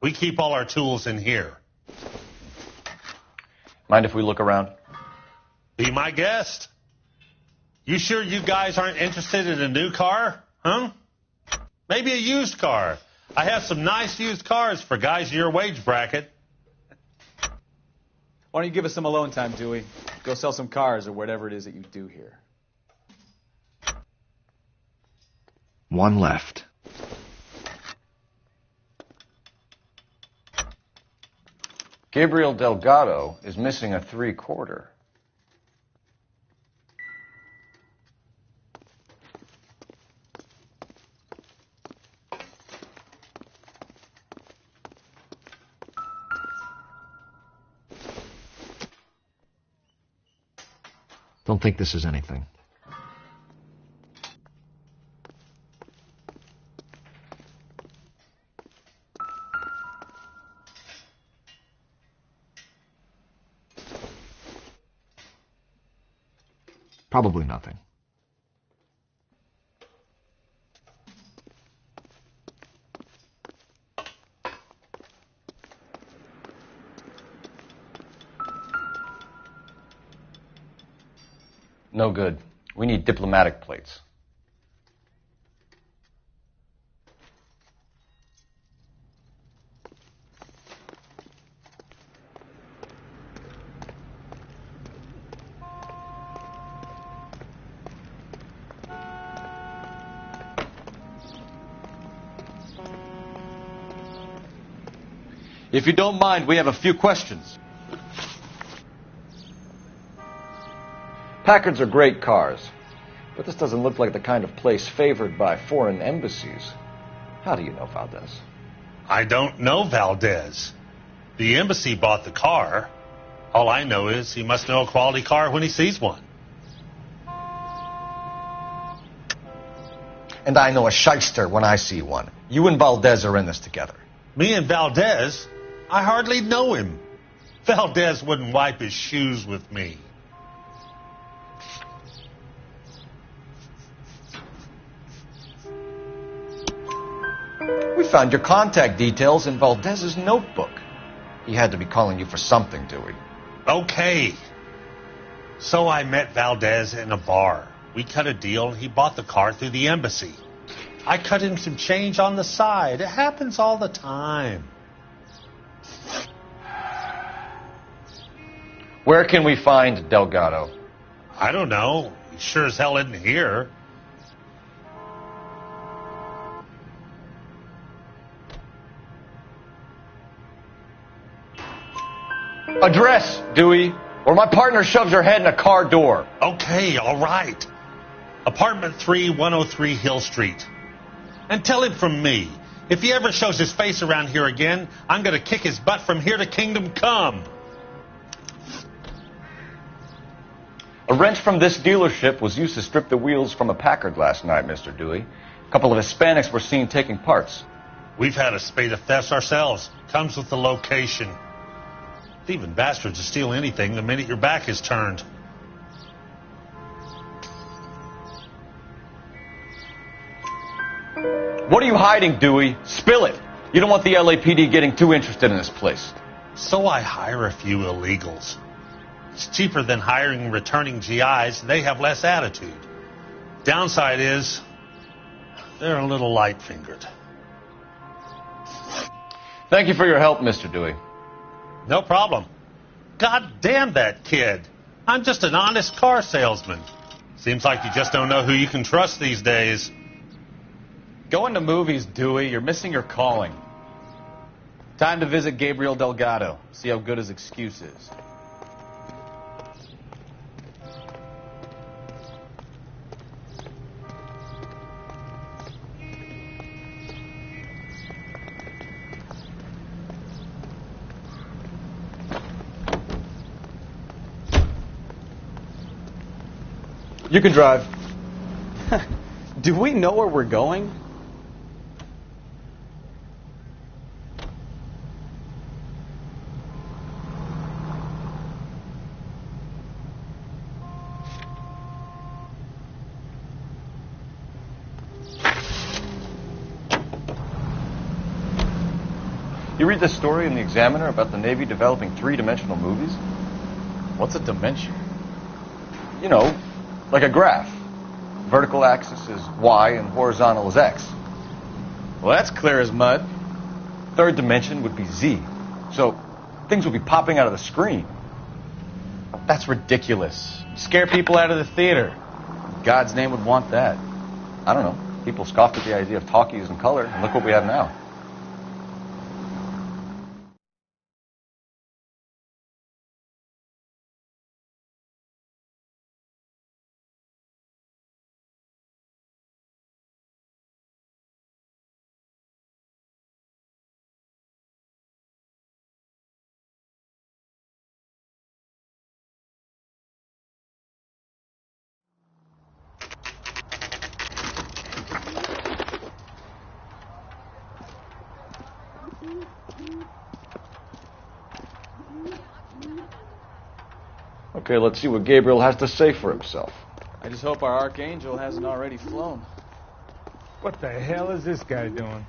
We keep all our tools in here. Mind if we look around? Be my guest. You sure you guys aren't interested in a new car? Huh? Maybe a used car. I have some nice used cars for guys in your wage bracket. Why don't you give us some alone time, Dewey? Go sell some cars or whatever it is that you do here. One left. Gabriel Delgado is missing a 3/4. Don't think this is anything. Probably nothing. No good. We need diplomatic plates. If you don't mind, we have a few questions. Packards are great cars, but this doesn't look like the kind of place favored by foreign embassies. How do you know Valdez? I don't know Valdez. The embassy bought the car. All I know is he must know a quality car when he sees one. And I know a shyster when I see one. You and Valdez are in this together. Me and Valdez? I hardly know him. Valdez wouldn't wipe his shoes with me. We found your contact details in Valdez's notebook. He had to be calling you for something, Dewey. Okay. So I met Valdez in a bar. We cut a deal and he bought the car through the embassy. I cut him some change on the side. It happens all the time. Where can we find Delgado? I don't know. He sure as hell isn't here. Address, Dewey, or my partner shoves her head in a car door. Okay, all right. Apartment 3, 103 Hill Street. And tell him from me, if he ever shows his face around here again, I'm going to kick his butt from here to kingdom come. A wrench from this dealership was used to strip the wheels from a Packard last night, Mr. Dewey. A couple of Hispanics were seen taking parts. We've had a spate of thefts ourselves. Comes with the location. Thieving bastards will steal anything the minute your back is turned. What are you hiding, Dewey? Spill it. You don't want the LAPD getting too interested in this place. So I hire a few illegals. It's cheaper than hiring returning GIs. They have less attitude. Downside is they're a little light-fingered. Thank you for your help, Mr. Dewey. No problem. God damn that kid. I'm just an honest car salesman. Seems like you just don't know who you can trust these days. Going to movies, Dewey. You're missing your calling. Time to visit Gabriel Delgado. See how good his excuse is. You can drive. Do we know where we're going? You read this story in the Examiner about the Navy developing three-dimensional movies? What's a dimension? You know, like a graph. Vertical axis is Y and horizontal is X. Well, that's clear as mud. Third dimension would be Z. So things would be popping out of the screen. That's ridiculous. Scare people out of the theater. God's name would want that. I don't know. People scoffed at the idea of talkies in color, and look what we have now. Okay, let's see what Gabriel has to say for himself. I just hope our Archangel hasn't already flown. What the hell is this guy doing?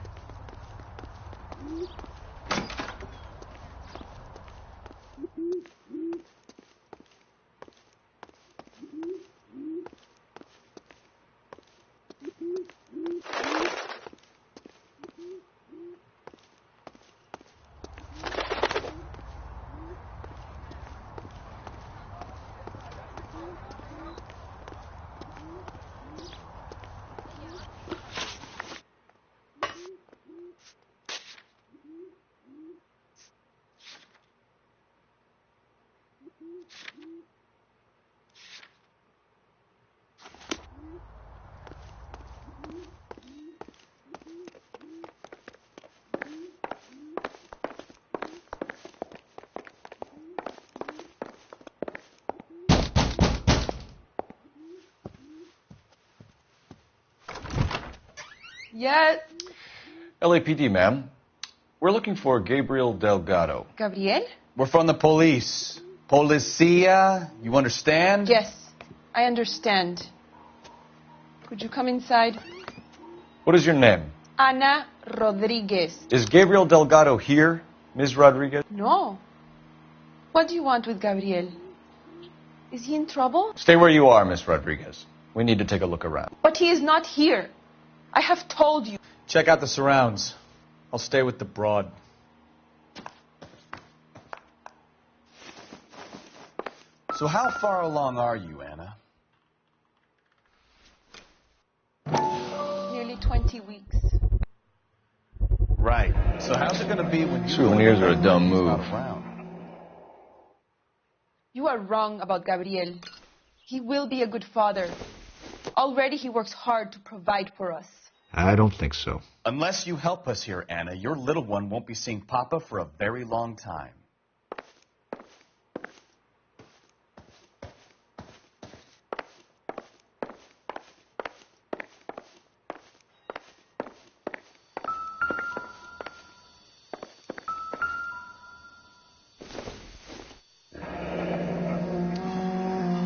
Yes. LAPD, ma'am. We're looking for Gabriel Delgado. Gabriel? We're from the police. Policia, you understand? Yes, I understand. Could you come inside? What is your name? Ana Rodriguez. Is Gabriel Delgado here, Ms. Rodriguez? No. What do you want with Gabriel? Is he in trouble? Stay where you are, Ms. Rodriguez. We need to take a look around. But he is not here. I have told you. Check out the surrounds. I'll stay with the broad. So how far along are you, Anna? Nearly 20 weeks. Right. So how's it going to be when you... Souvenirs are a dumb move. Not around? You are wrong about Gabriel. He will be a good father. Already he works hard to provide for us. I don't think so. Unless you help us here, Anna, your little one won't be seeing Papa for a very long time.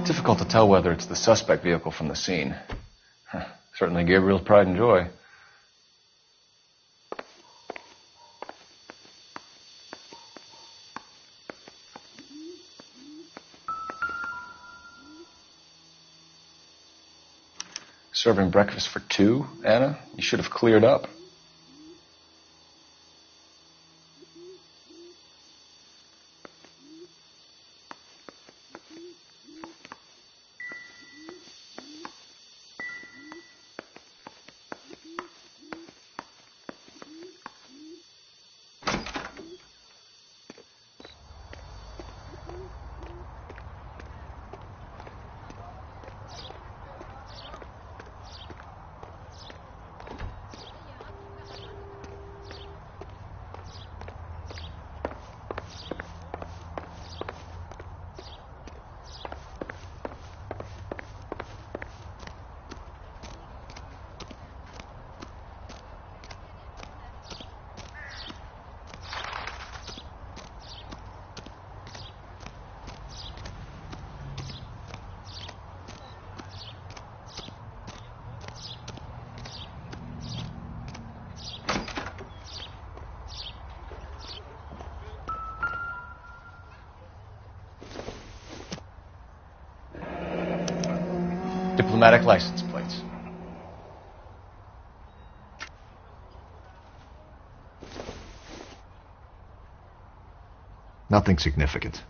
Difficult to tell whether it's the suspect vehicle from the scene. Certainly Gabriel's pride and joy. Serving breakfast for two, Anna? You should have cleared up. Diplomatic license plates. Nothing significant.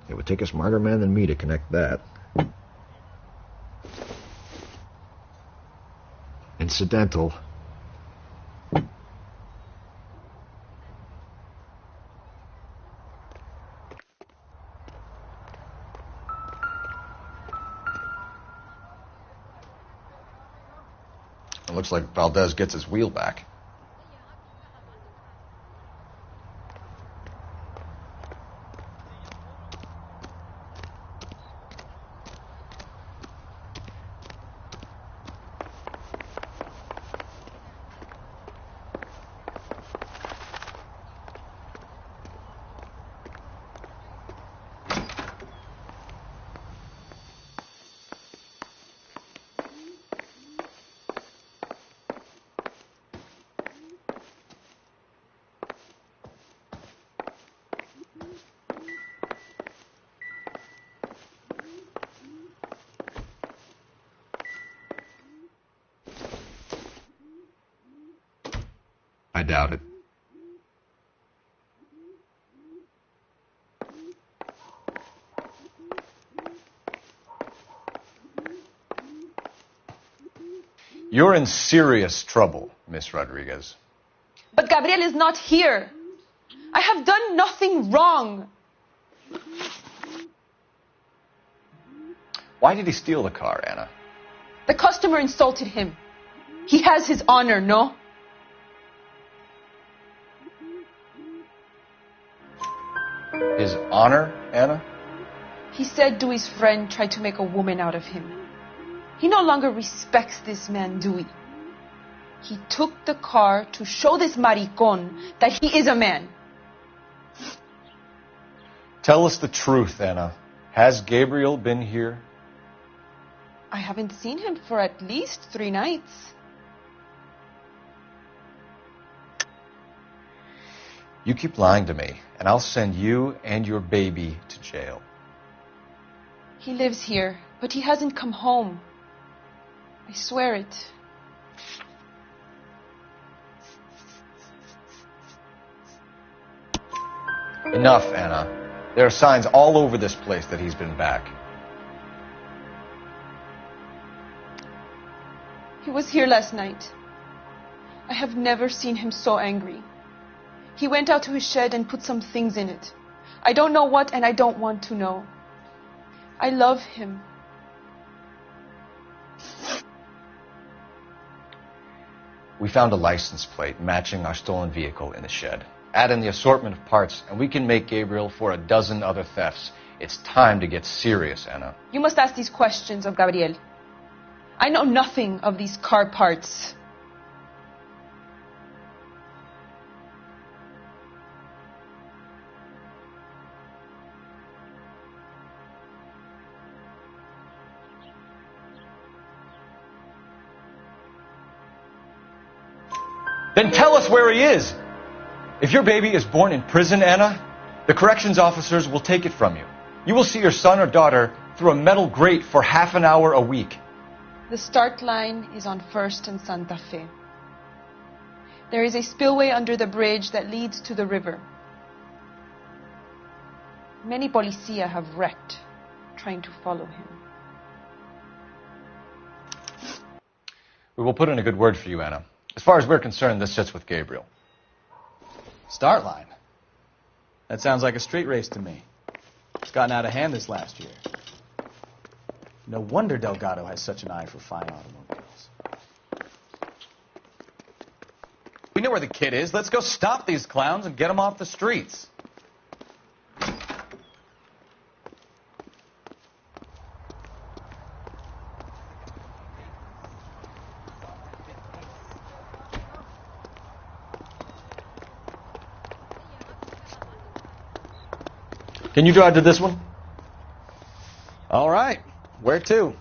It would take a smarter man than me to connect that. Incidental. It looks like Valdez gets his wheel back. I doubt it. You're in serious trouble, Miss Rodriguez. But Gabriel is not here. I have done nothing wrong. Why did he steal the car, Anna? The customer insulted him. He has his honor, no? His honor, Anna? He said Dewey's friend tried to make a woman out of him. He no longer respects this man, Dewey. He took the car to show this maricon that he is a man. Tell us the truth, Anna. Has Gabriel been here? I haven't seen him for at least 3 nights. You keep lying to me, and I'll send you and your baby to jail. He lives here, but he hasn't come home. I swear it. Enough, Anna. There are signs all over this place that he's been back. He was here last night. I have never seen him so angry. He went out to his shed and put some things in it. I don't know what, and I don't want to know. I love him. We found a license plate matching our stolen vehicle in the shed. Add in the assortment of parts, and we can make Gabriel for a dozen other thefts. It's time to get serious, Anna. You must ask these questions of Gabriel. I know nothing of these car parts. Then tell us where he is. If your baby is born in prison, Anna, the corrections officers will take it from you. You will see your son or daughter through a metal grate for half an hour a week. The start line is on 1st and Santa Fe. There is a spillway under the bridge that leads to the river. Many policia have wrecked trying to follow him. We will put in a good word for you, Anna. As far as we're concerned, this sits with Gabriel. Start line. That sounds like a street race to me. It's gotten out of hand this last year. No wonder Delgado has such an eye for fine automobiles. We know where the kid is. Let's go stop these clowns and get them off the streets. Can you drive to this one? All right. Where to?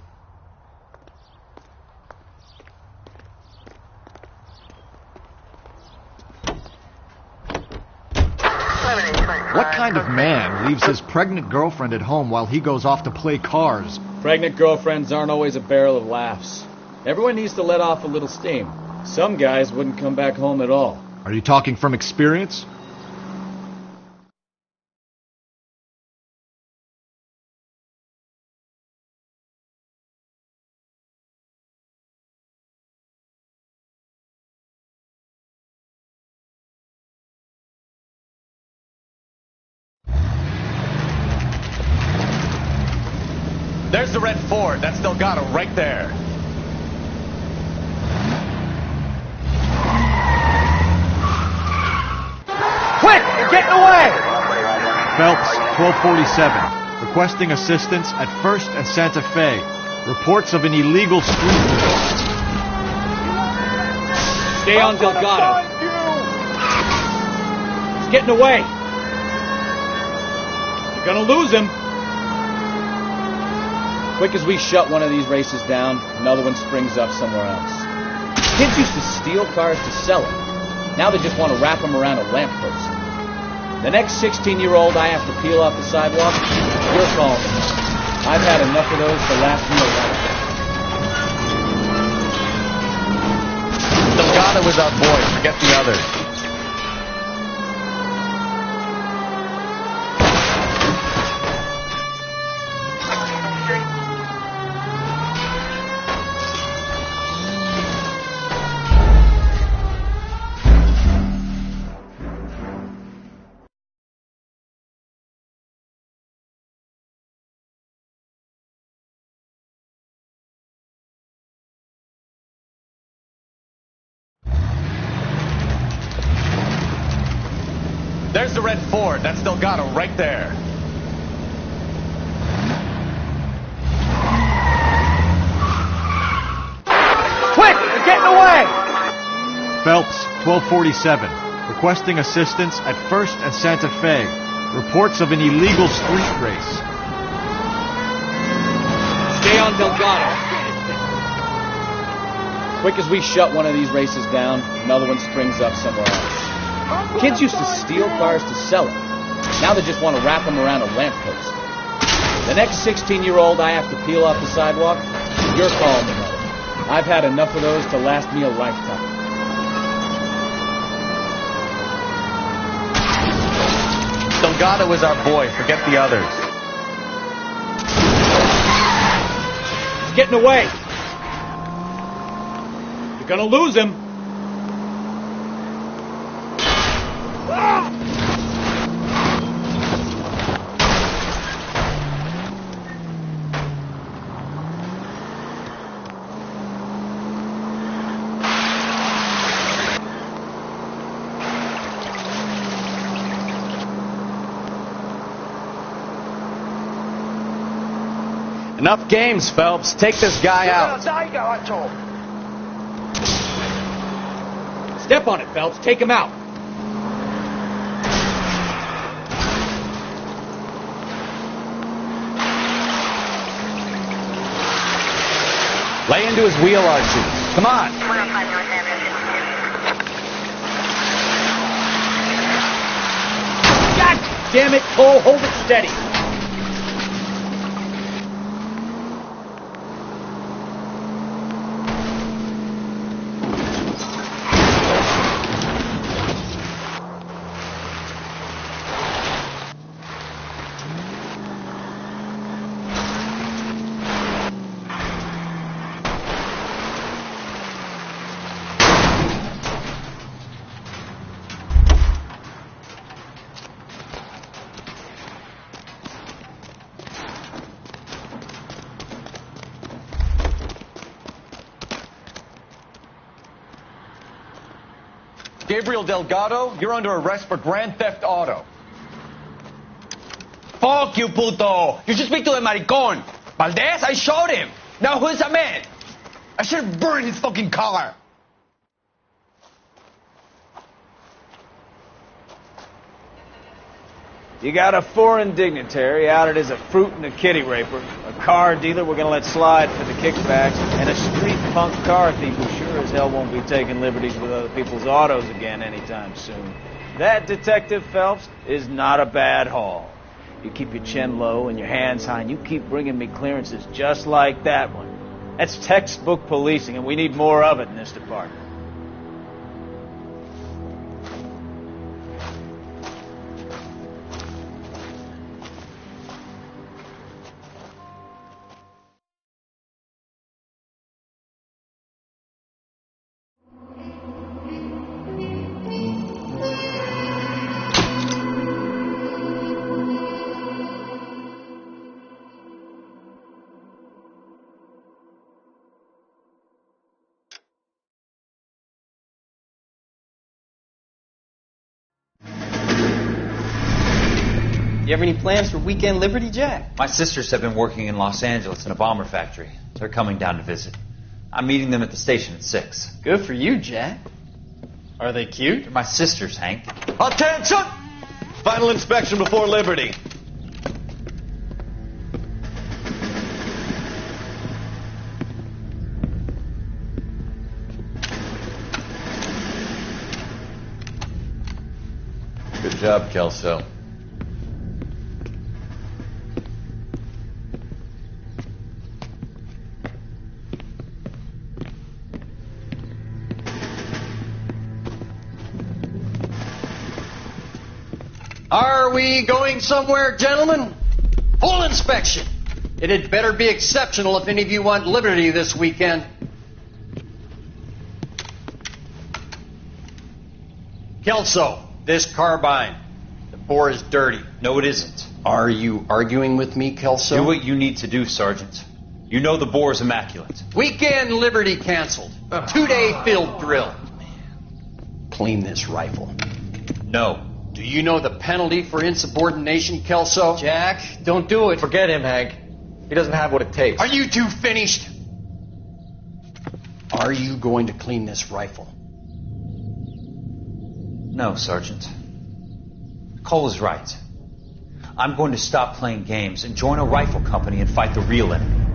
What kind of man leaves his pregnant girlfriend at home while he goes off to play cars? Pregnant girlfriends aren't always a barrel of laughs. Everyone needs to let off a little steam. Some guys wouldn't come back home at all. Are you talking from experience? There's the red Ford. That's Delgado right there. Quick! They're getting away! Phelps, 1247. Requesting assistance at 1st and Santa Fe. Reports of an illegal street race. Stay on Delgado. He's getting away. You're gonna lose him. Quick as we shut one of these races down, another one springs up somewhere else. Kids used to steal cars to sell them. Now they just want to wrap them around a lamppost. The next 16-year-old I have to peel off the sidewalk, you're calling me. I've had enough of those to last me a lifetime. Delgado is our boy. Forget the others. There's the red Ford. That's Delgado right there. Quick! They're getting away! Phelps, 1247. Requesting assistance at 1st and Santa Fe. Reports of an illegal street race. Stay on Delgado. Quick as we shut one of these races down, another one springs up somewhere else. Kids used to steal cars to sell them. Now they just want to wrap them around a lamppost. The next 16-year-old I have to peel off the sidewalk, you're calling me. I've had enough of those to last me a lifetime. Delgado is our boy. Forget the others. He's getting away. You're gonna lose him. Enough games, Phelps. Take this guy out. Step on it, Phelps. Take him out. Lay into his wheel arches. Come on. God damn it, Cole. Hold it steady. Gabriel Delgado, you're under arrest for grand theft auto. Fuck you, puto! You should speak to the maricón. Valdez, I shot him. Now who's the man? I should have burned his fucking car. You got a foreign dignitary outed as a fruit and a kitty raper, a car dealer we're gonna let slide for the kickbacks, and a street punk car thief who sure as hell won't be taking liberties with other people's autos again anytime soon. That, Detective Phelps, is not a bad haul. You keep your chin low and your hands high, and you keep bringing me clearances just like that one. That's textbook policing, and we need more of it in this department. You have any plans for weekend Liberty, Jack? My sisters have been working in Los Angeles in a bomber factory. They're coming down to visit. I'm meeting them at the station at 6. Good for you, Jack. Are they cute? They're my sisters, Hank. Attention! Final inspection before Liberty. Good job, Kelso. Are we going somewhere, gentlemen? Full inspection. It had better be exceptional if any of you want Liberty this weekend. Kelso, this carbine. The bore is dirty. No, it isn't. Are you arguing with me, Kelso? Do what you need to do, Sergeant. You know the bore is immaculate. Weekend Liberty canceled. 2-day field drill. Clean this rifle. No. Do you know the penalty for insubordination, Kelso? Jack, don't do it. Forget him, Hank. He doesn't have what it takes. Are you two finished? Are you going to clean this rifle? No, Sergeant. Cole is right. I'm going to stop playing games and join a rifle company and fight the real enemy.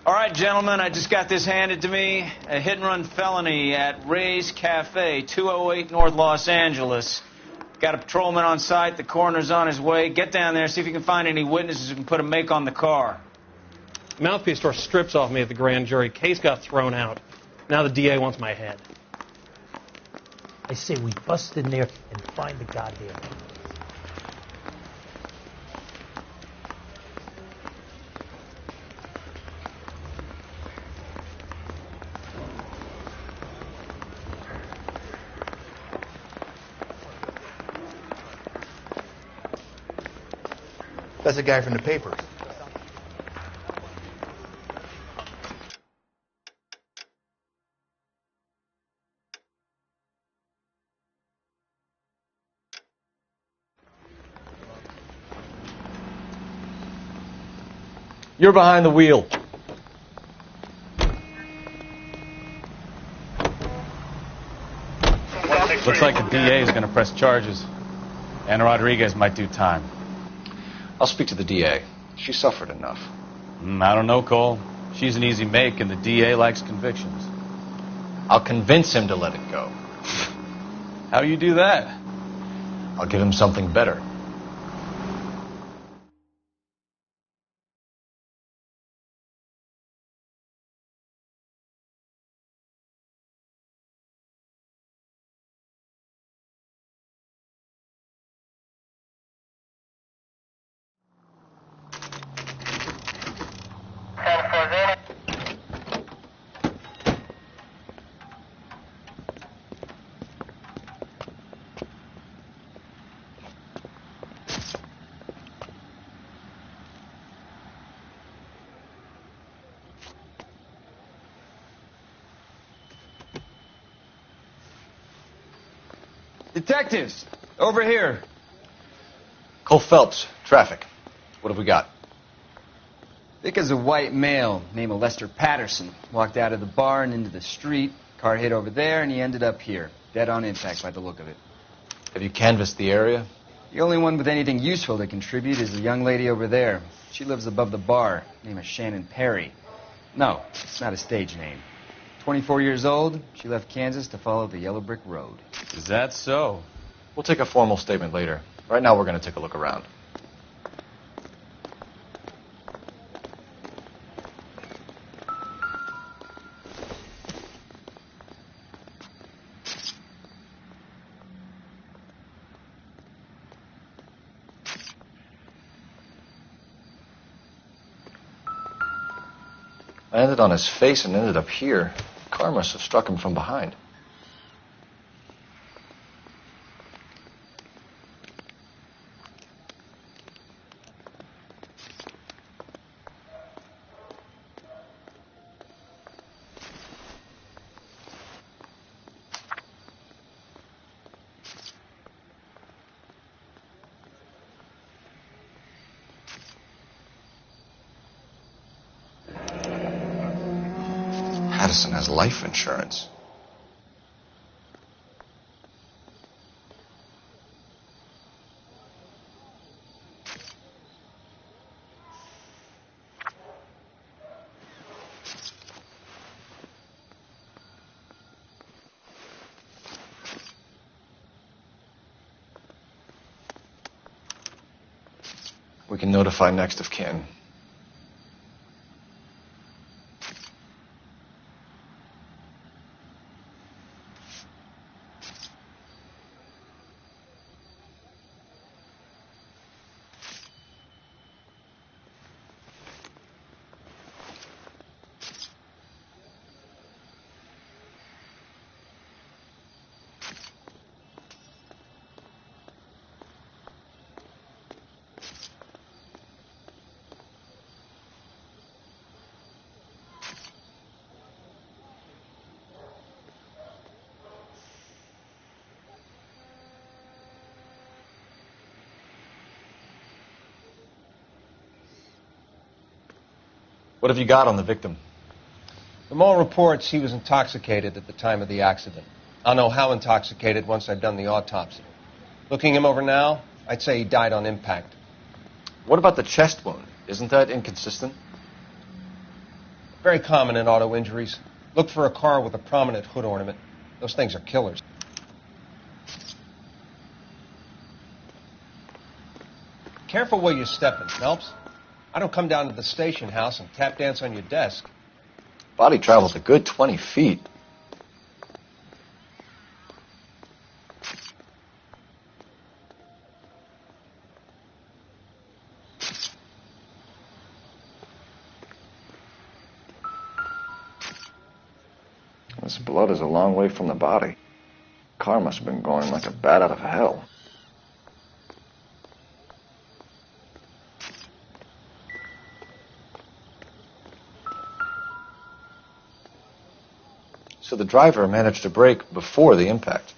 All right, gentlemen, I just got this handed to me. A hit-and-run felony at Ray's Cafe, 208 North Los Angeles. Got a patrolman on site. The coroner's on his way. Get down there, see if you can find any witnesses who can put a make on the car. Mouthpiece tore strips off me at the grand jury. Case got thrown out. Now the DA wants my head. I say we bust in there and find the goddamn thing. That's a guy from the paper. You're behind the wheel. Looks like the DA is going to press charges. Anna Rodriguez might do time. I'll speak to the DA. She suffered enough. I don't know, Cole. She's an easy make, and the DA likes convictions. I'll convince him to let it go. How do you do that? I'll give him something better. Detectives, over here. Cole Phelps, traffic. What have we got? Thick as a white male named Lester Patterson. Walked out of the bar and into the street. Car hit over there, and he ended up here. Dead on impact by the look of it. Have you canvassed the area? The only one with anything useful to contribute is the young lady over there. She lives above the bar. Name is Shannon Perry. No, it's not a stage name. 24 years old, she left Kansas to follow the Yellow Brick Road. Is that so? We'll take a formal statement later. Right now, we're going to take a look around. Landed on his face and ended up here. The car must have struck him from behind. Addison has life insurance. We can notify next of kin. What have you got on the victim? From all reports, he was intoxicated at the time of the accident. I'll know how intoxicated once I've done the autopsy. Looking him over now, I'd say he died on impact. What about the chest wound? Isn't that inconsistent? Very common in auto injuries. Look for a car with a prominent hood ornament. Those things are killers. Careful where you're stepping, Phelps. I don't come down to the station house and tap dance on your desk. Body traveled a good 20 feet. This blood is a long way from the body. Car must have been going like a bat out of hell. So the driver managed to brake before the impact.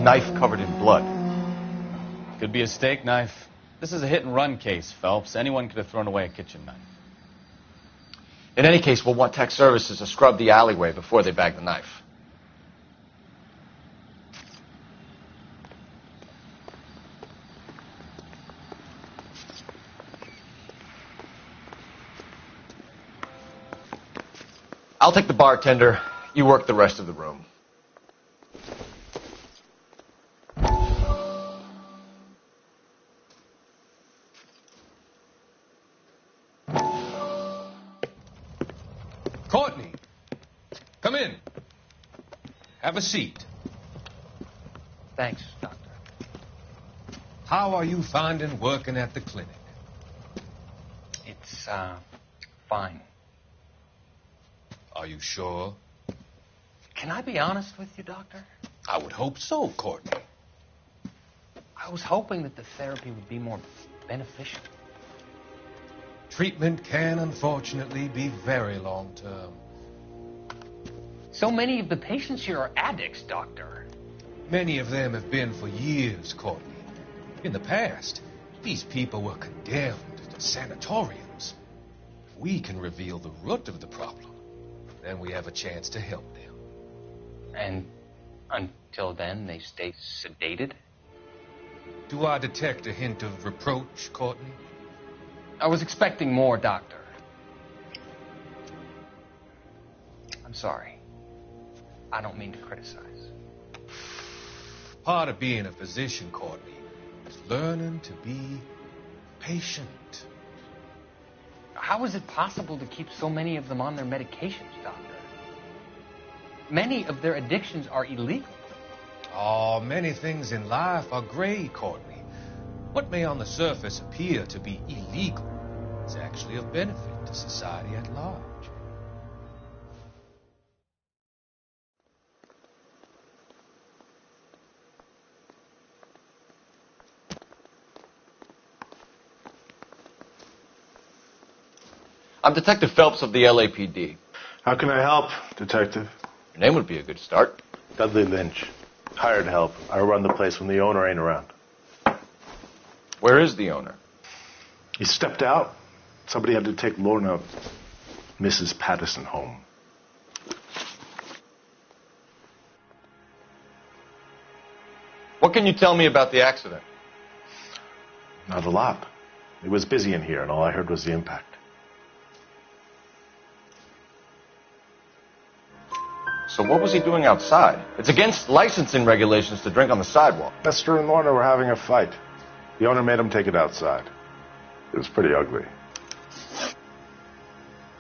Knife covered in blood. Could be a steak knife. This is a hit-and-run case, Phelps. Anyone could have thrown away a kitchen knife. In any case, we'll want tech services to scrub the alleyway before they bag the knife. I'll take the bartender. You work the rest of the room. Courtney, come in. Have a seat. Thanks, Doctor. How are you finding working at the clinic? It's, fine. Are you sure? Can I be honest with you, Doctor? I would hope so, Courtney. I was hoping that the therapy would be more beneficial. Treatment can, unfortunately, be very long-term. So many of the patients here are addicts, Doctor. Many of them have been for years, Courtney. In the past, these people were condemned to sanatoriums. If we can reveal the root of the problem, then we have a chance to help them. And until then, they stay sedated? Do I detect a hint of reproach, Courtney? I was expecting more, Doctor. I'm sorry. I don't mean to criticize. Part of being a physician, Courtney, is learning to be patient. How is it possible to keep so many of them on their medications, Doctor? Many of their addictions are illegal. Oh, many things in life are gray, Courtney. What may on the surface appear to be illegal is actually of benefit to society at large. I'm Detective Phelps of the LAPD. How can I help, Detective? Your name would be a good start. Dudley Lynch. Hired help. I run the place when the owner ain't around. Where is the owner? He stepped out. Somebody had to take Lorna, Mrs. Patterson, home. What can you tell me about the accident? Not a lot. It was busy in here, and all I heard was the impact. So what was he doing outside? It's against licensing regulations to drink on the sidewalk. Lester and Lorna were having a fight. The owner made him take it outside. It was pretty ugly.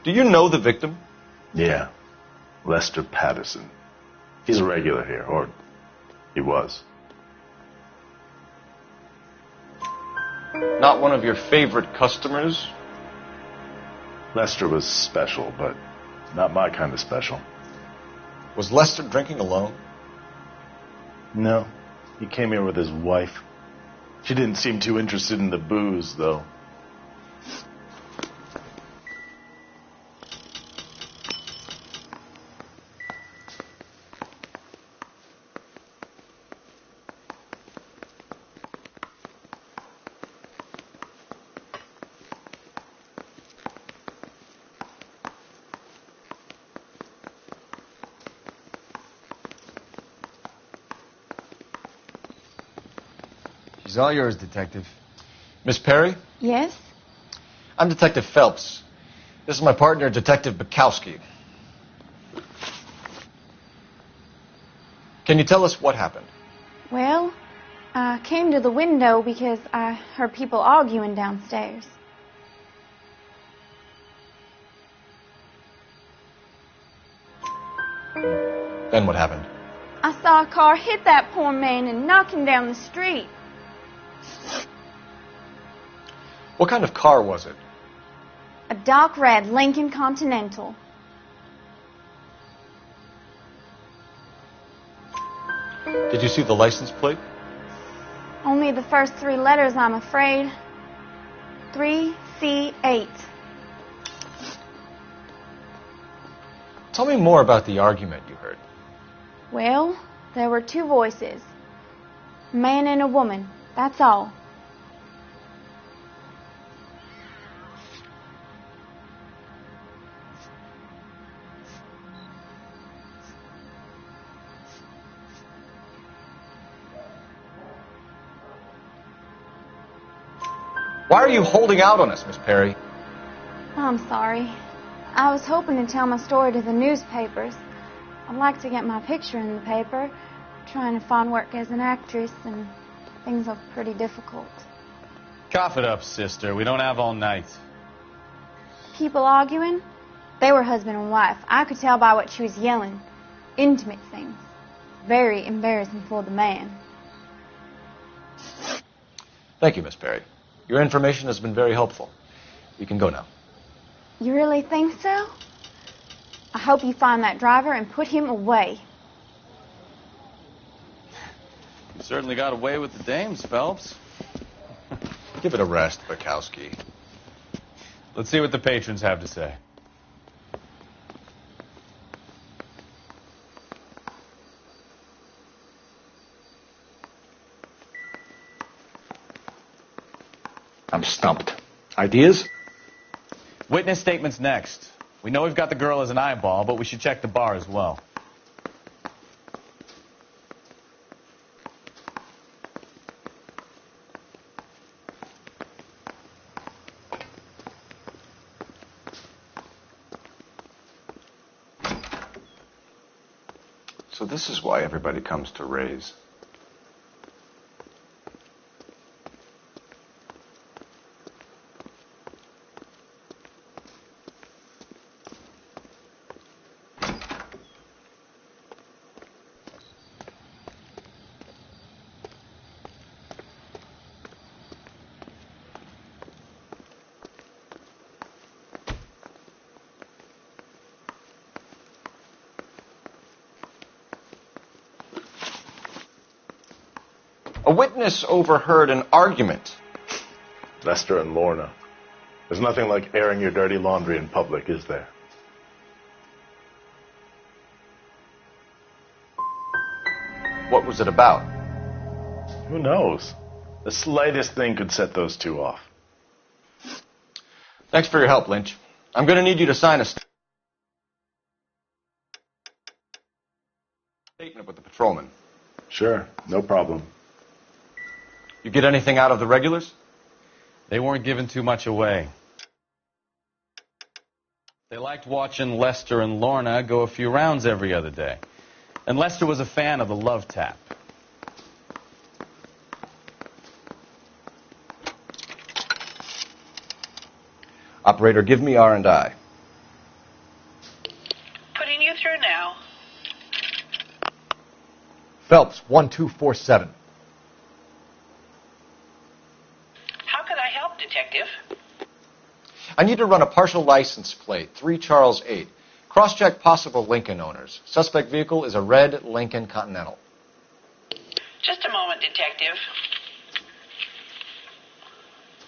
Do you know the victim? Yeah. Lester Patterson. He's a regular here, or he was. Not one of your favorite customers? Lester was special, but not my kind of special. Was Lester drinking alone? No. He came here with his wife. She didn't seem too interested in the booze, though. She's all yours, Detective. Miss Perry? Yes? I'm Detective Phelps. This is my partner, Detective Bukowski. Can you tell us what happened? Well, I came to the window because I heard people arguing downstairs. Then what happened? I saw a car hit that poor man and knock him down the street. What kind of car was it? A dark red Lincoln Continental. Did you see the license plate? Only the first three letters, I'm afraid. 3C8. Tell me more about the argument you heard. Well, there were two voices. A man and a woman, that's all. Why are you holding out on us, Miss Perry? I'm sorry. I was hoping to tell my story to the newspapers. I'd like to get my picture in the paper. Trying to find work as an actress, and things are pretty difficult. Cough it up, sister. We don't have all night. People arguing? They were husband and wife. I could tell by what she was yelling. Intimate things. Very embarrassing for the man. Thank you, Miss Perry. Your information has been very helpful. You can go now. You really think so? I hope you find that driver and put him away. You certainly got away with the dames, Phelps. Give it a rest, Bukowski. Let's see what the patrons have to say. I'm stumped. Ideas? Witness statements next. We know we've got the girl as an eyeball, but we should check the bar as well. So this is why everybody comes to Ray's. A witness overheard an argument. Lester and Lorna. There's nothing like airing your dirty laundry in public, is there? What was it about? Who knows? The slightest thing could set those two off. Thanks for your help, Lynch. I'm going to need you to sign a statement with the patrolman. Sure, no problem. You get anything out of the regulars? They weren't giving too much away. They liked watching Lester and Lorna go a few rounds every other day. And Lester was a fan of the love tap. Operator, give me R&I. Putting you through now. Phelps, 1247. How can I help, Detective? I need to run a partial license plate, 3 Charles 8. Cross-check possible Lincoln owners. Suspect vehicle is a red Lincoln Continental. Just a moment, Detective.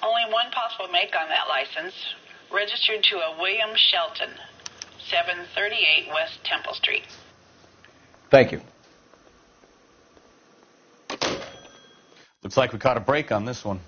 Only one possible make on that license. Registered to a William Shelton, 738 West Temple Street. Thank you. Looks like we caught a break on this one.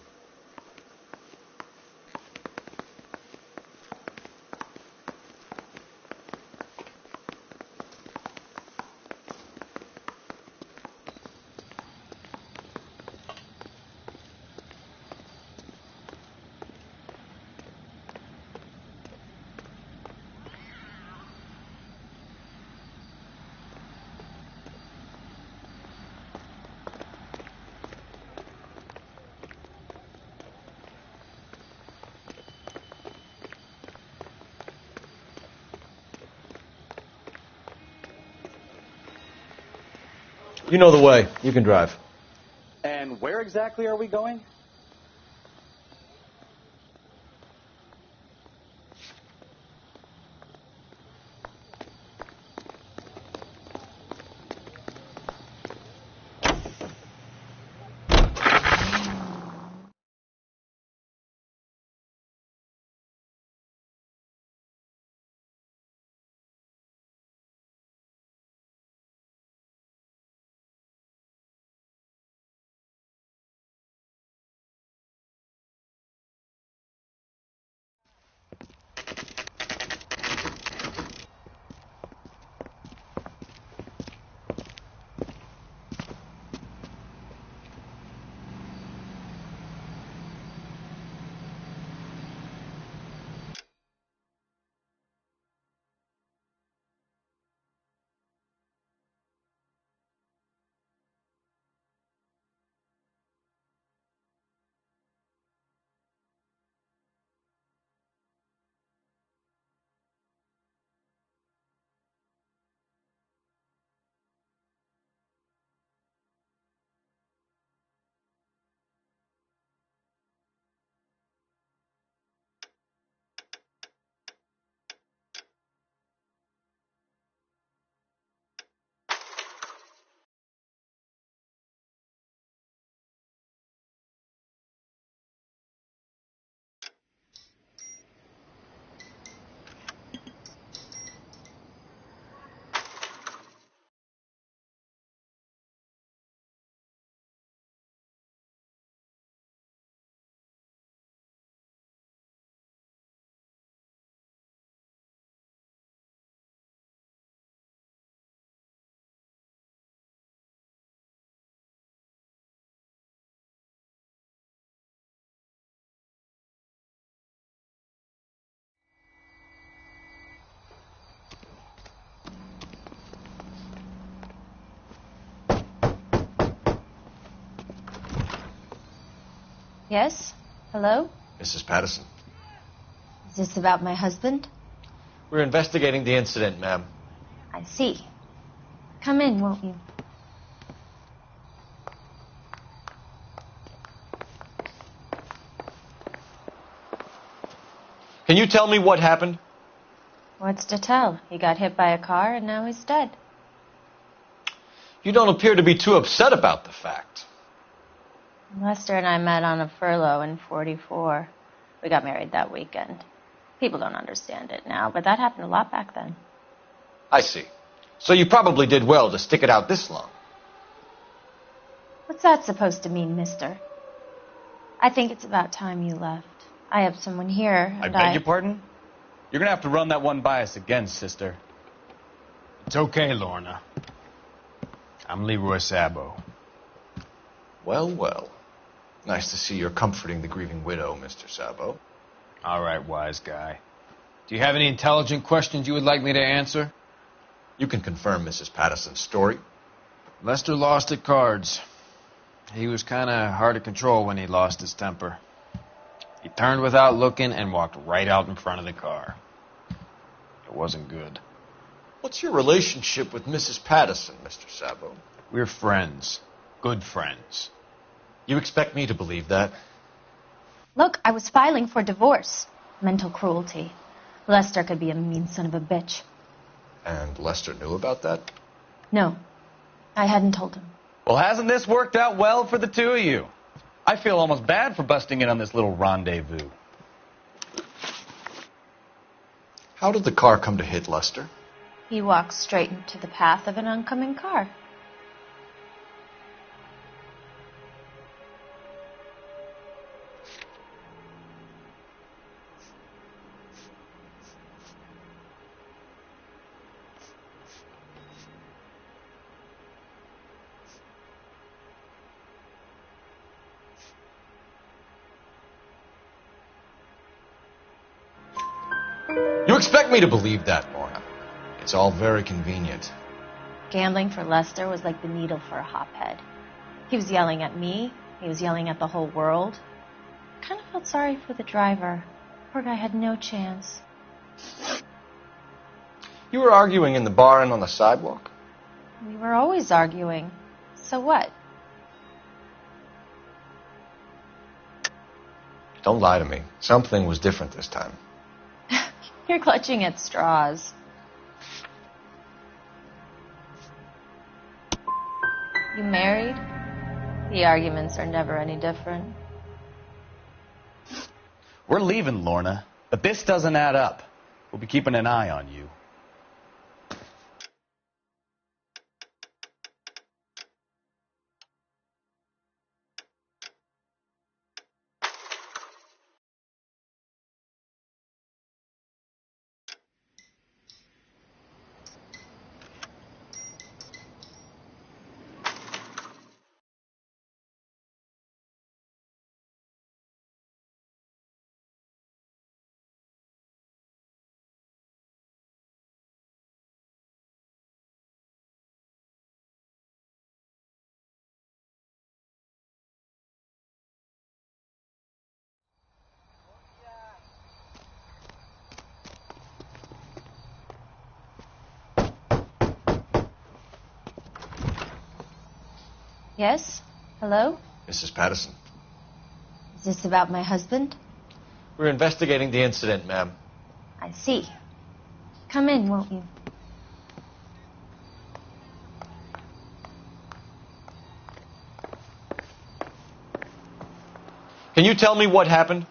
You know the way. You can drive. And where exactly are we going? Yes? Hello? Mrs. Patterson. Is this about my husband? We're investigating the incident, ma'am. I see. Come in, won't you? Can you tell me what happened? What's to tell? He got hit by a car and now he's dead. You don't appear to be too upset about the fact. Lester and I met on a furlough in 44. We got married that weekend. People don't understand it now, but that happened a lot back then. I see. So you probably did well to stick it out this long. What's that supposed to mean, mister? I think it's about time you left. I have someone here, I and beg your pardon? You're gonna have to run that one by us again, sister. It's okay, Lorna. I'm Leroy Sabo. Well, well. Nice to see you're comforting the grieving widow, Mr. Sabo. All right, wise guy. Do you have any intelligent questions you would like me to answer? You can confirm Mrs. Patterson's story. Lester lost at cards. He was kind of hard to control when he lost his temper. He turned without looking and walked right out in front of the car. It wasn't good. What's your relationship with Mrs. Patterson, Mr. Sabo? We're friends. Good friends. You expect me to believe that? Look, I was filing for divorce. Mental cruelty. Lester could be a mean son of a bitch. And Lester knew about that? No, I hadn't told him. Well, hasn't this worked out well for the two of you? I feel almost bad for busting in on this little rendezvous. How did the car come to hit Lester? He walked straight into the path of an oncoming car. You expect me to believe that, Lorna. It's all very convenient. Gambling for Lester was like the needle for a hophead. He was yelling at me. He was yelling at the whole world. I kind of felt sorry for the driver. Poor guy had no chance. You were arguing in the bar and on the sidewalk? We were always arguing. So what? Don't lie to me. Something was different this time. You're clutching at straws. You married? The arguments are never any different. We're leaving, Lorna, but this doesn't add up. We'll be keeping an eye on you. Yes? Hello? Mrs. Patterson. Is this about my husband? We're investigating the incident, ma'am. I see. Come in, won't you? Can you tell me what happened?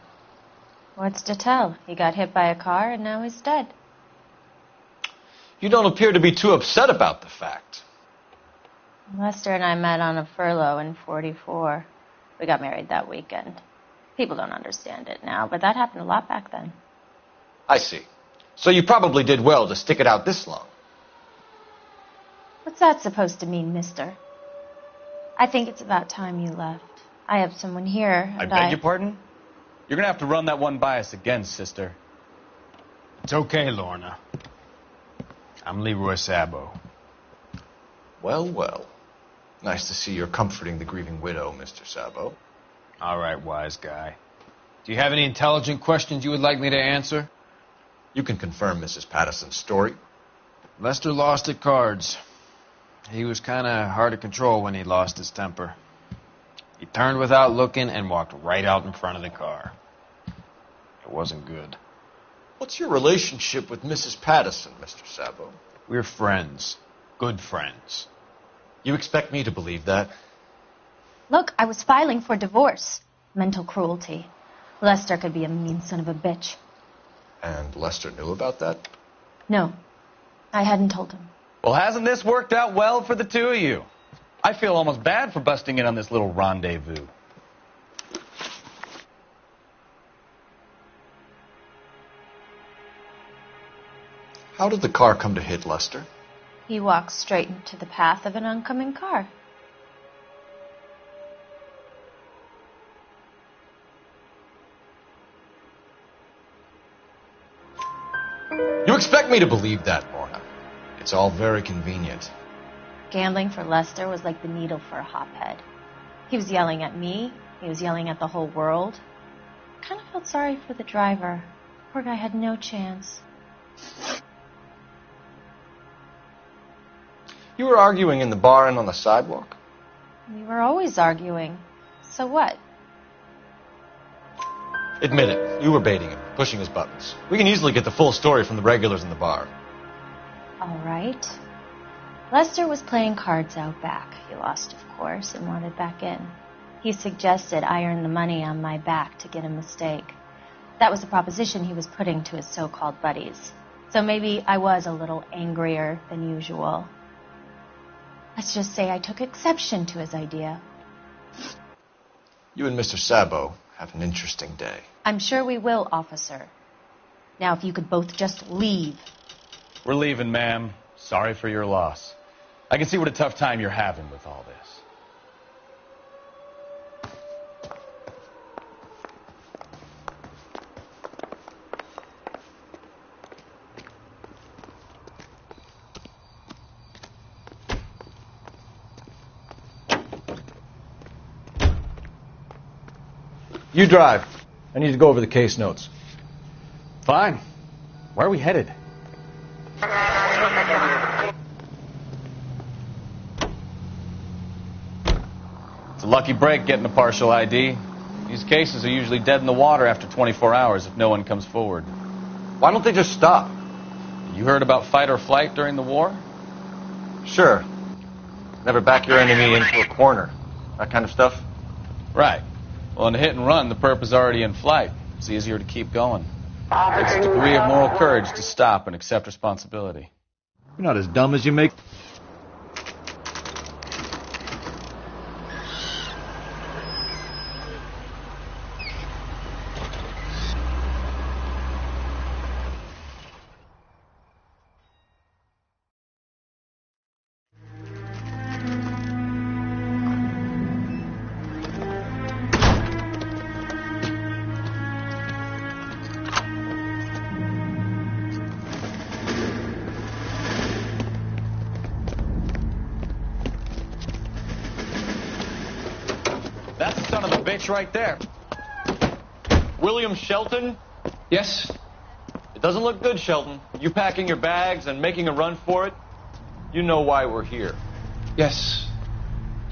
What's to tell? He got hit by a car and now he's dead. You don't appear to be too upset about the fact. Lester and I met on a furlough in 44. We got married that weekend. People don't understand it now, but that happened a lot back then. I see. So you probably did well to stick it out this long. What's that supposed to mean, mister? I think it's about time you left. I have someone here, I and beg your pardon? You're gonna have to run that one by us again, sister. It's okay, Lorna. I'm Leroy Sabo. Well, well. Nice to see you're comforting the grieving widow, Mr. Sabo. All right, wise guy. Do you have any intelligent questions you would like me to answer? You can confirm Mrs. Patterson's story. Lester lost at cards. He was kind of hard to control when he lost his temper. He turned without looking and walked right out in front of the car. It wasn't good. What's your relationship with Mrs. Patterson, Mr. Sabo? We're friends. Good friends. You expect me to believe that? Look, I was filing for divorce. Mental cruelty. Lester could be a mean son of a bitch. And Lester knew about that? No, I hadn't told him. Well, hasn't this worked out well for the two of you? I feel almost bad for busting in on this little rendezvous. How did the car come to hit Lester? He walked straight into the path of an oncoming car. You expect me to believe that, Morna. It's all very convenient. Gambling for Lester was like the needle for a hophead. He was yelling at me. He was yelling at the whole world. I kind of felt sorry for the driver. Poor guy had no chance. You were arguing in the bar and on the sidewalk? We were always arguing. So what? Admit it. You were baiting him, pushing his buttons. We can easily get the full story from the regulars in the bar. All right. Lester was playing cards out back. He lost, of course, and wanted back in. He suggested I earn the money on my back to get a mistake. That was the proposition he was putting to his so-called buddies. So maybe I was a little angrier than usual. Let's just say I took exception to his idea. You and Mr. Sabo have an interesting day. I'm sure we will, officer. Now, if you could both just leave. We're leaving, ma'am. Sorry for your loss. I can see what a tough time you're having with all this. You drive. I need to go over the case notes. Fine. Where are we headed? It's a lucky break getting a partial ID. These cases are usually dead in the water after 24 hours if no one comes forward. Why don't they just stop? You heard about fight or flight during the war? Sure. Never back your enemy into a corner. That kind of stuff? Right. Well, in a hit and run, the perp is already in flight. It's easier to keep going. It takes a degree of moral courage to stop and accept responsibility. You're not as dumb as you make. That's the son of a bitch right there. William Shelton? Yes? It doesn't look good, Shelton. You packing your bags and making a run for it? You know why we're here. Yes.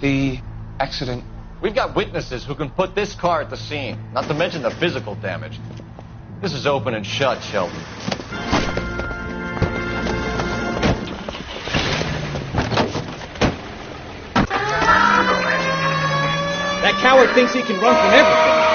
The accident. We've got witnesses who can put this car at the scene, not to mention the physical damage. This is open and shut, Shelton. That coward thinks he can run from everything.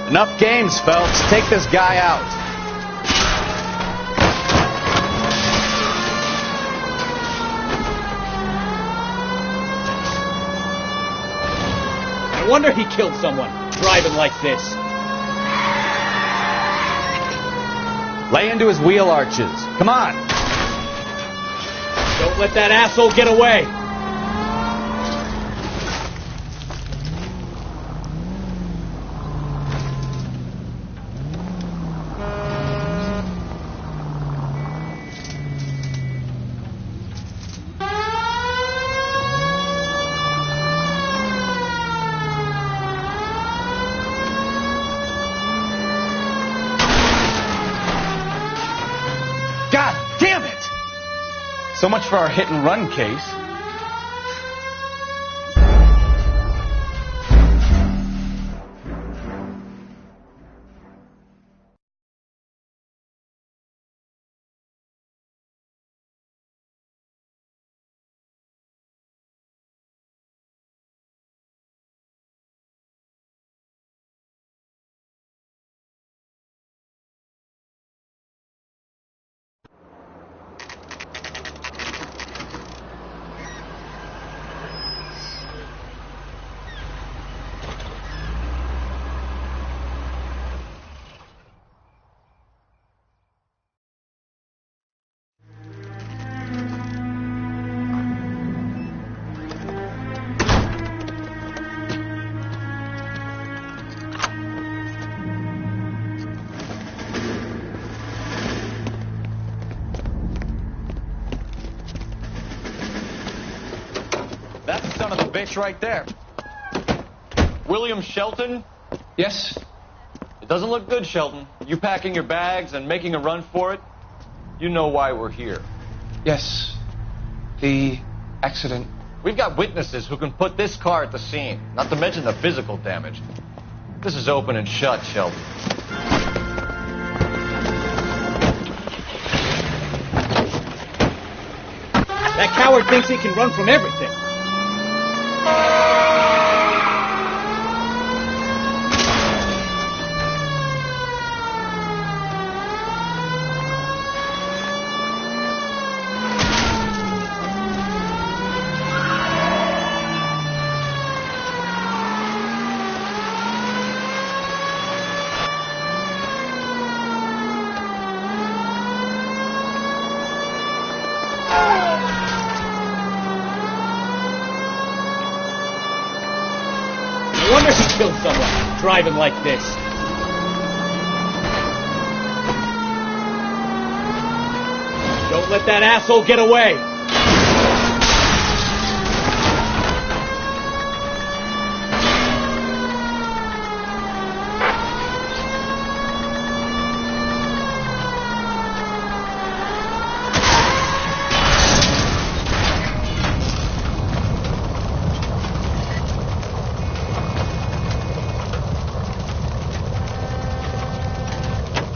Enough games, Phelps. Take this guy out. No wonder he killed someone, driving like this. Lay into his wheel arches. Come on. Don't let that asshole get away. So much for our hit and run case. That's the son of the bitch right there. William Shelton? Yes? It doesn't look good, Shelton. You packing your bags and making a run for it? You know why we're here. Yes. The accident. We've got witnesses who can put this car at the scene, not to mention the physical damage. This is open and shut, Shelton. That coward thinks he can run from everything. No wonder he killed someone driving like this. Don't let that asshole get away.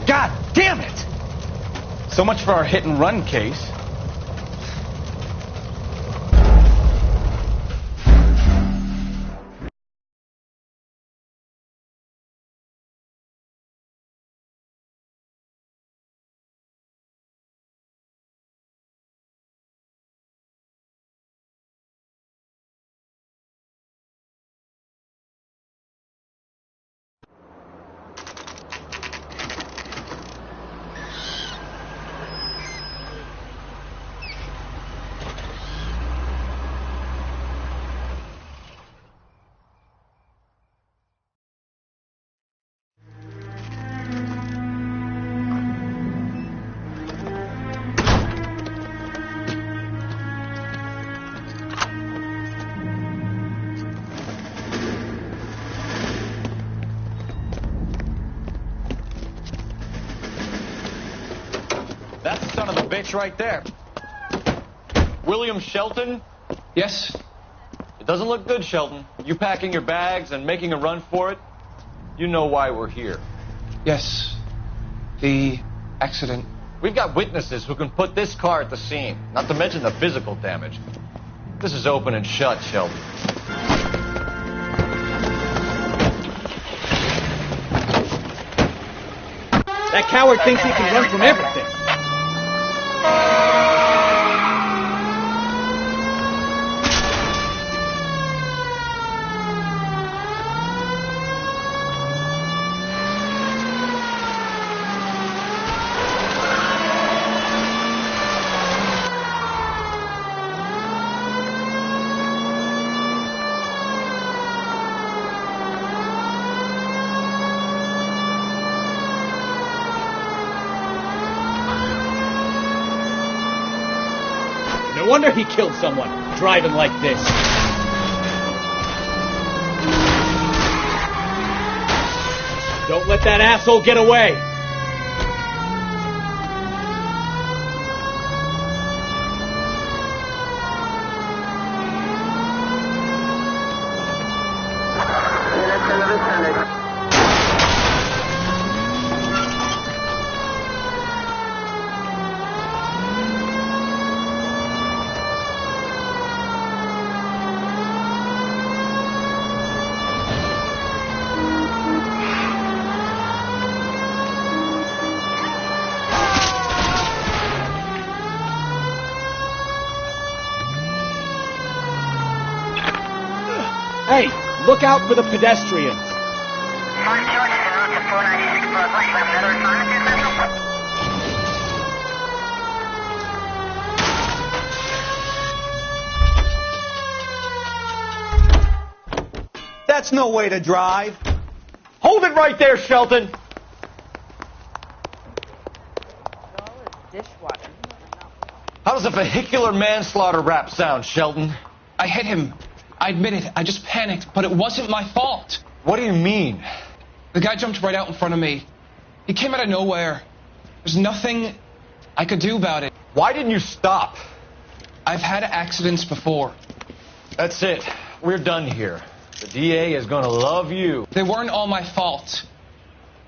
God damn it! So much for our hit and run case. That's the son of the bitch right there. William Shelton? Yes? It doesn't look good, Shelton. You packing your bags and making a run for it? You know why we're here. Yes. The accident. We've got witnesses who can put this car at the scene, not to mention the physical damage. This is open and shut, Shelton. That coward thinks he can run from everything. No wonder he killed someone driving like this. Don't let that asshole get away. Hey, look out for the pedestrians. That's no way to drive. Hold it right there, Shelton. How does a vehicular manslaughter rap sound, Shelton? I hit him. I admit it. I just panicked, but it wasn't my fault. What do you mean? The guy jumped right out in front of me. He came out of nowhere. There's nothing I could do about it. Why didn't you stop? I've had accidents before. That's it. We're done here. The DA is going to love you. They weren't all my fault.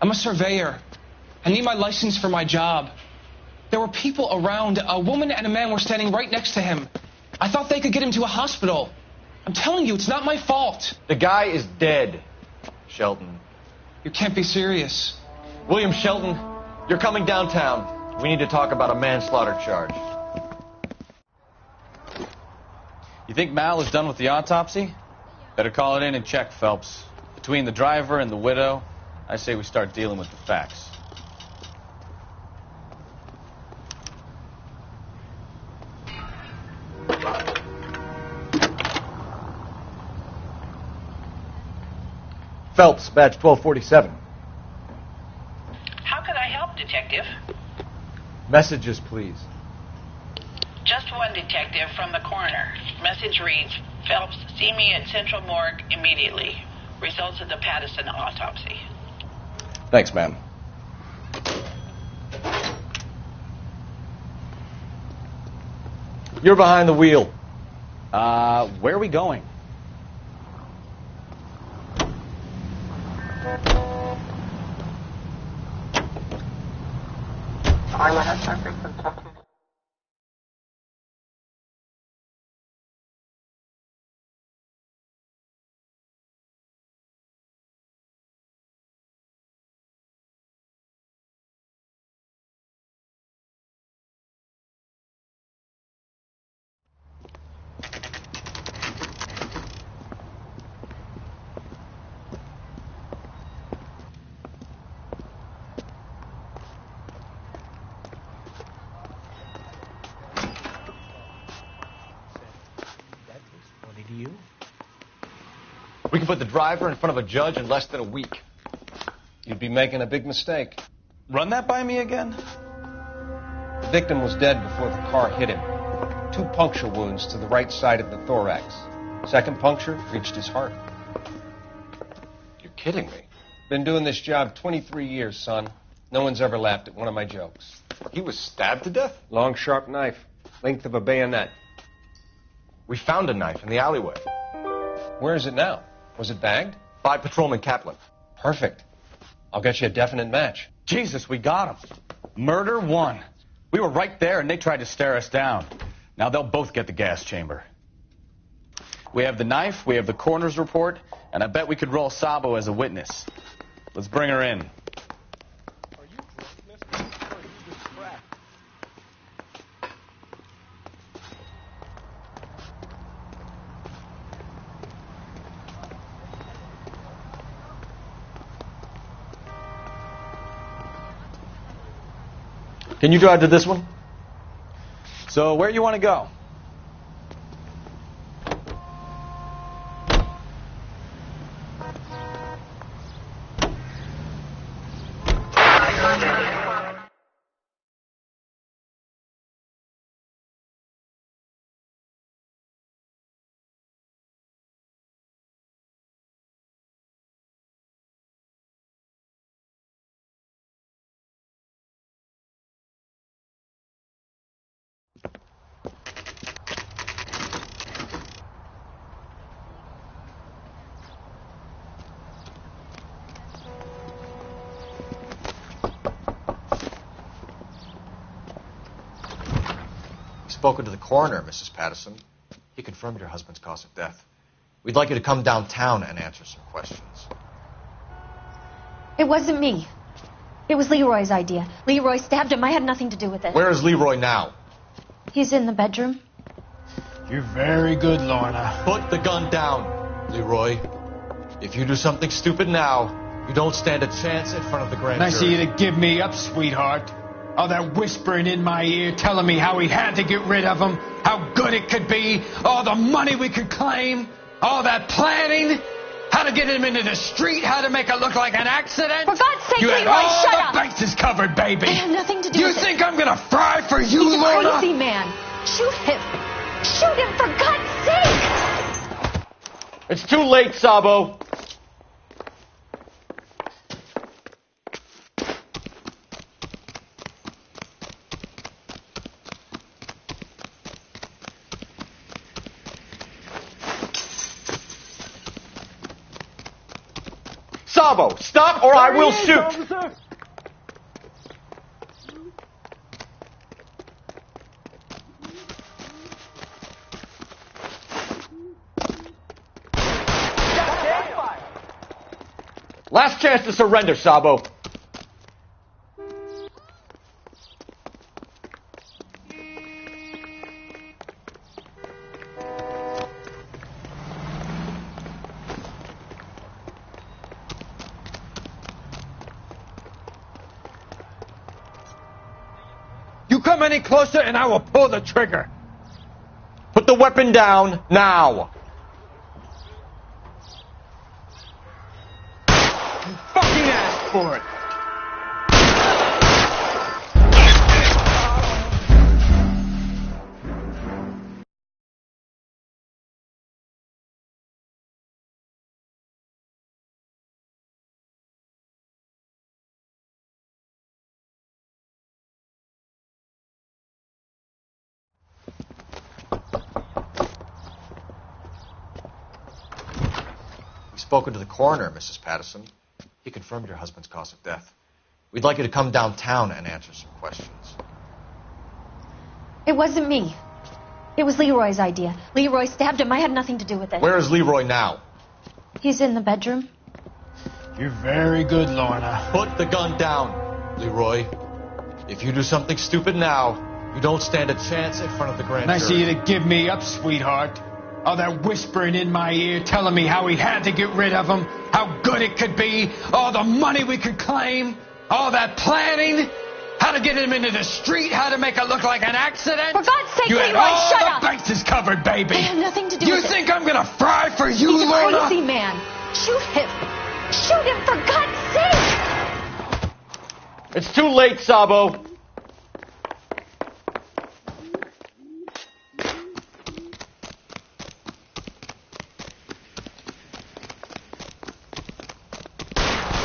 I'm a surveyor. I need my license for my job. There were people around. A woman and a man were standing right next to him. I thought they could get him to a hospital. I'm telling you, it's not my fault. The guy is dead, Shelton. You can't be serious. William Shelton, you're coming downtown. We need to talk about a manslaughter charge. You think Mal is done with the autopsy? Better call it in and check, Phelps. Between the driver and the widow, I say we start dealing with the facts. Phelps, badge 1247. How can I help, Detective? Messages, please. Just one detective from the coroner. Message reads, Phelps, see me at Central Morgue immediately. Results of the Patterson autopsy. Thanks, ma'am. You're behind the wheel. Where are we going? We can put the driver in front of a judge in less than a week. You'd be making a big mistake. Run that by me again? The victim was dead before the car hit him. 2 puncture wounds to the right side of the thorax. Second puncture reached his heart. You're kidding me. Been doing this job 23 years, son. No one's ever laughed at one of my jokes. He was stabbed to death? Long, sharp knife. Length of a bayonet. We found a knife in the alleyway. Where is it now? Was it bagged? By Patrolman Kaplan. Perfect. I'll get you a definite match. Jesus, we got him. Murder 1. We were right there and they tried to stare us down. Now they'll both get the gas chamber. We have the knife, we have the coroner's report, and I bet we could roll Sabo as a witness. Let's bring her in. Can you drive to this one? So where you want to go? Spoken to the coroner, Mrs. Patterson. He confirmed your husband's cause of death. We'd like you to come downtown and answer some questions. It wasn't me. It was Leroy's idea. Leroy stabbed him. I had nothing to do with it. Where is Leroy now? He's in the bedroom. You're very good, Lorna. Put the gun down. Leroy, if you do something stupid now, you don't stand a chance in front of the grand Nice of jury. you to give me up, sweetheart. All that whispering in my ear telling me how we had to get rid of him, how good it could be, all the money we could claim, all that planning, how to get him into the street, how to make it look like an accident. For God's sake, you had Leroy, all shut the up. bases covered, baby. I have nothing to do You with it. think I'm gonna fry for you, He's a Lorna? crazy man. Shoot him. Shoot him, for God's sake. It's too late, Sabo. Sabo, stop or I will shoot! Officer. Last chance to surrender, Sabo. You come any closer and I will pull the trigger. Put the weapon down now. You fucking asked for it. We've spoken to the coroner, Mrs. Patterson. He confirmed your husband's cause of death. We'd like you to come downtown and answer some questions. It wasn't me. It was Leroy's idea. Leroy stabbed him. I had nothing to do with it. Where is Leroy now? He's in the bedroom. You're very good, Lorna. Put the gun down, Leroy. If you do something stupid now, you don't stand a chance in front of the grand Nice of jury. you to give me up, sweetheart. All that whispering in my ear telling me how we had to get rid of him, how good it could be, all the money we could claim, all that planning, how to get him into the street, how to make it look like an accident. For God's sake, you had Leroy, all shut the up. bases covered, baby. I have nothing to do You with it. think I'm gonna fry for you, He's a Lorna? crazy man. Shoot him. Shoot him, for God's sake. It's too late, Sabo.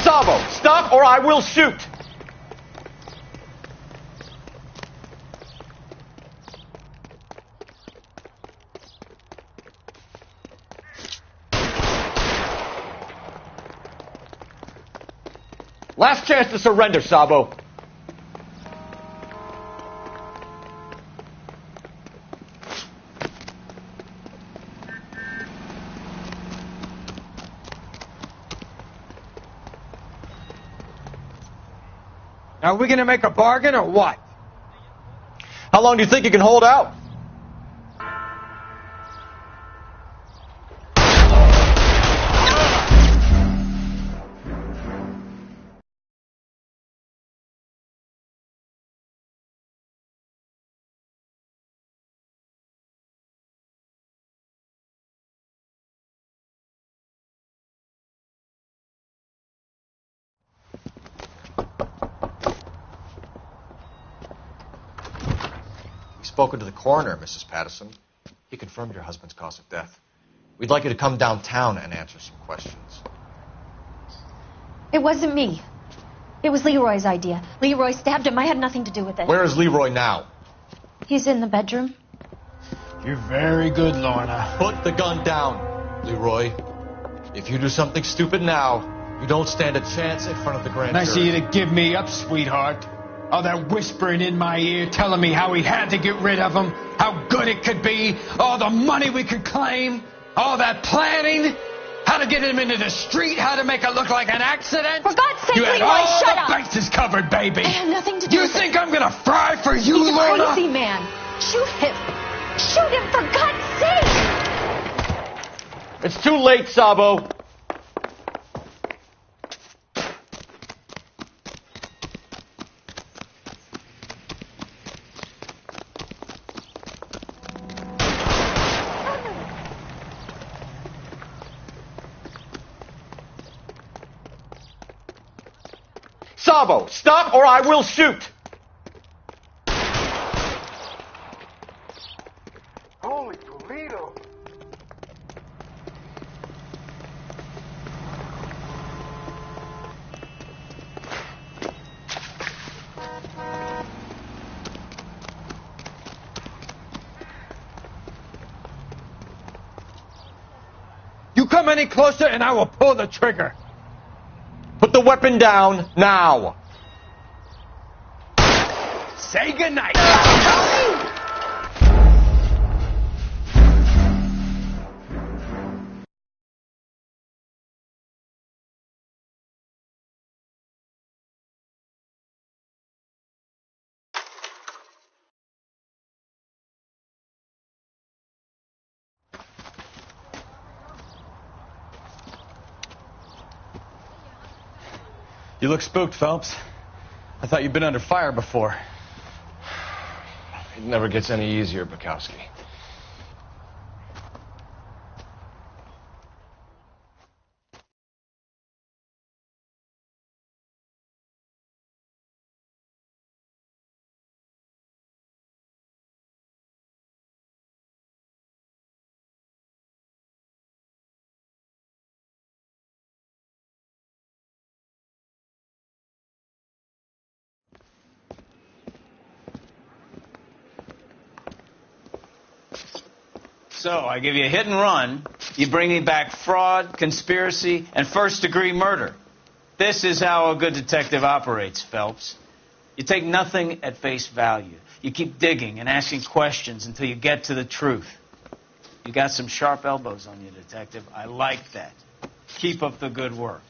Sabo, stop or I will shoot! Last chance to surrender, Sabo. Are we gonna make a bargain or what? How long do you think you can hold out? We've spoken to the coroner, Mrs. Patterson. He confirmed your husband's cause of death. We'd like you to come downtown and answer some questions. It wasn't me. It was Leroy's idea. Leroy stabbed him. I had nothing to do with it. Where is Leroy now? He's in the bedroom. You're very good, Lorna. Put the gun down, Leroy. If you do something stupid now, you don't stand a chance in front of the grand Nice of jury. you to give me up, sweetheart. All that whispering in my ear telling me how we had to get rid of him, how good it could be, all the money we could claim, all that planning, how to get him into the street, how to make it look like an accident. For God's sake, you had Leroy, all shut the up. bases covered, baby. I have nothing to do You with think it. I'm gonna fry for you, He's a Lorna? crazy man. Shoot him. Shoot him, for God's sake. It's too late, Sabo. Sabo, stop or I will shoot! Holy Toledo! You come any closer and I will pull the trigger. Put the weapon down now. Say goodnight. You look spooked, Phelps. I thought you'd been under fire before. It never gets any easier, Bukowski. So, I give you a hit and run. You bring me back fraud, conspiracy, and first-degree murder. This is how a good detective operates, Phelps. You take nothing at face value. You keep digging and asking questions until you get to the truth. You got some sharp elbows on you, detective. I like that. Keep up the good work.